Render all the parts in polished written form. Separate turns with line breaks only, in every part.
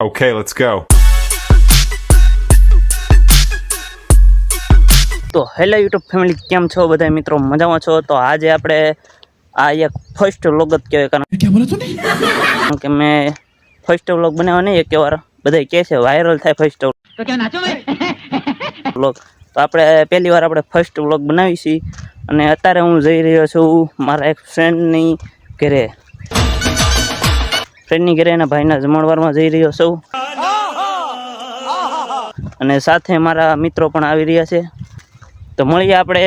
Okay, let's go.
તો hello YouTube family, કેમ છો બધા મિત્રો? મજામાં છો? તો આજે આપણે આ એક ફર્સ્ટ વ્લોગ જ કહેવાય, કારણ કે મેં ફર્સ્ટ વ્લોગ બનાવ્યો નહીં એક વાર, બધા કહે છે વાયરલ થાય ફર્સ્ટ વ્લોગ, તો આપણે પહેલી વાર આપણે ફર્સ્ટ વ્લોગ બનાવી છીએ. અને અત્યારે હું જઈ રહ્યો છું મારા એક ફ્રેન્ડની ઘરે એના ભાઈના જમણવારમાં જઈ રહ્યો છું, અને સાથે મારા મિત્રો પણ આવી રહ્યા છે. તો મળીએ આપણે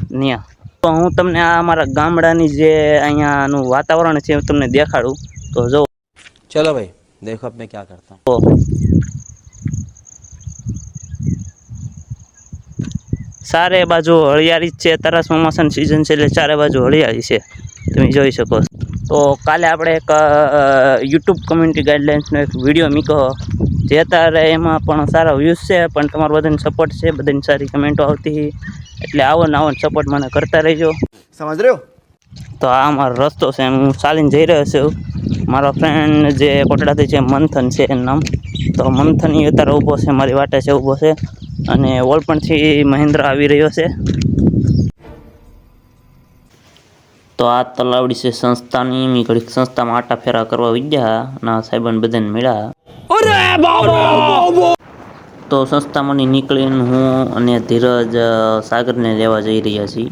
ત્યાં. તો હું તમને આ અમારા ગામડાની જે અહીંયાનું વાતાવરણ છે તમને દેખાડું. તો જો
चलो भाई देखो अब मैं क्या करता हूँ.
ચારે બાજુ હળિયાળી જ છે. તરસ ચોમાસાની સિઝન છે એટલે ચારે બાજુ હળિયાળી છે, તમે જોઈ શકો. તો કાલે આપણે એક યુટ્યુબ કમ્યુનિટી ગાઈડલાઇન્સનો એક વિડીયો મૂક્યો, જે અત્યારે એમાં પણ સારા વ્યૂઝ છે, પણ તમારો બધાને સપોર્ટ છે, બધાની સારી કમેન્ટો આવતી, એટલે આવો ને આવો સપોર્ટ મને કરતા રહેજો.
समझ रहे हो?
તો આ અમારો રસ્તો છે, હું ચાલીને જઈ રહ્યો છું. મારો ફ્રેન્ડ જે કોટડાથી છે, મંથન છે એનું નામ. તો મંથન એ અત્યારે ઊભો છે, મારી વાટે છે ઊભો છે, અને ઓલપણથી મહેન્દ્ર આવી રહ્યો છે. તો આ તલાવડી છે સંસ્થાની. મેં ઘડીક સંસ્થામાં આટા ફેરા કરવા વિદ્યા ના સાહેબને બધાને મળ્યા. તો સંસ્થામાંથી નીકળીને હું અને ધીરજ સાગરને લેવા જઈ રહ્યા છીએ.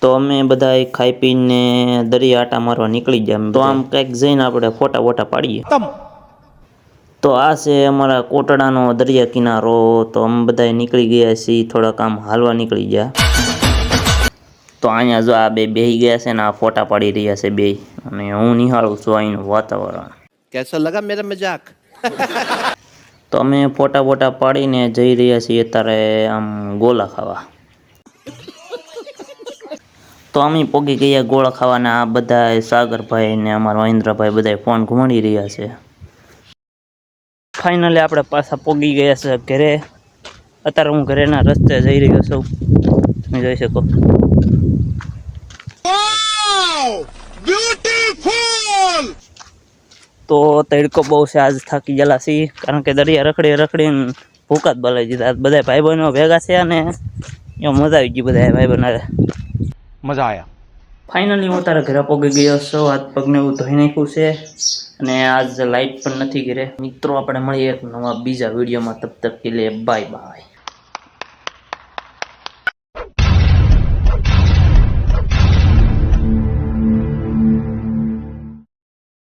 તો અમે બધા ખાઈ પીને દરિયા આટા મારવા નીકળી ગયા. તો આમ કંઈક જઈને આપણે ફોટા વોટા પાડીએ. તો આ છે અમારા કોટડાનો દરિયા કિનારો. તો અમે બધા નીકળી ગયા છીએ, થોડાક આમ હાલવા નીકળી ગયા. તો અહીંયા જો આ બેહી ગયા છે ને આ ફોટા પાડી રહ્યા છે બે, અને હું નિહાળું છું અહીંનું વાતાવરણ.
कैसा लगा मेरा मजाक?
તો અમે ફોટા વોટા પાડીને જઈ રહ્યા છીએ અત્યારે આમ ગોલા ખાવા. તો અમે પોગી ગયા ગોળા ખાવાના. આ બધા સાગરભાઈ ને અમારા મહેન્દ્રભાઈ બધા ફોન ઘુમાડી રહ્યા છે. ફાઇનલી આપણે પાછા પોગી ગયા છે ઘરે. અત્યારે હું ઘરેના રસ્તે જઈ રહ્યો છું, તમે જોઈ શકો. તો તડકો બહુ છે, આજ થાકી ગયેલા છીએ, કારણ કે દરિયા રખડીને ભૂકા જ બોલાવી દીધા. બધા ભાઈ બહેનો ભેગા છે અને એમાં મજા આવી ગઈ. બધા ભાઈ બહેનો
मजा आया.
ફાઇનલી હું તારા ઘરે પહોંચી ગયો છું. હાથ પગને એવું ધોઈ નાખ્યું છે, અને આજ લાઇટ પણ નથી ઘરે. મિત્રો આપણે મળીએ એક નવા બીજા વિડીયોમાં. તબ તક કે લે બાય બાય.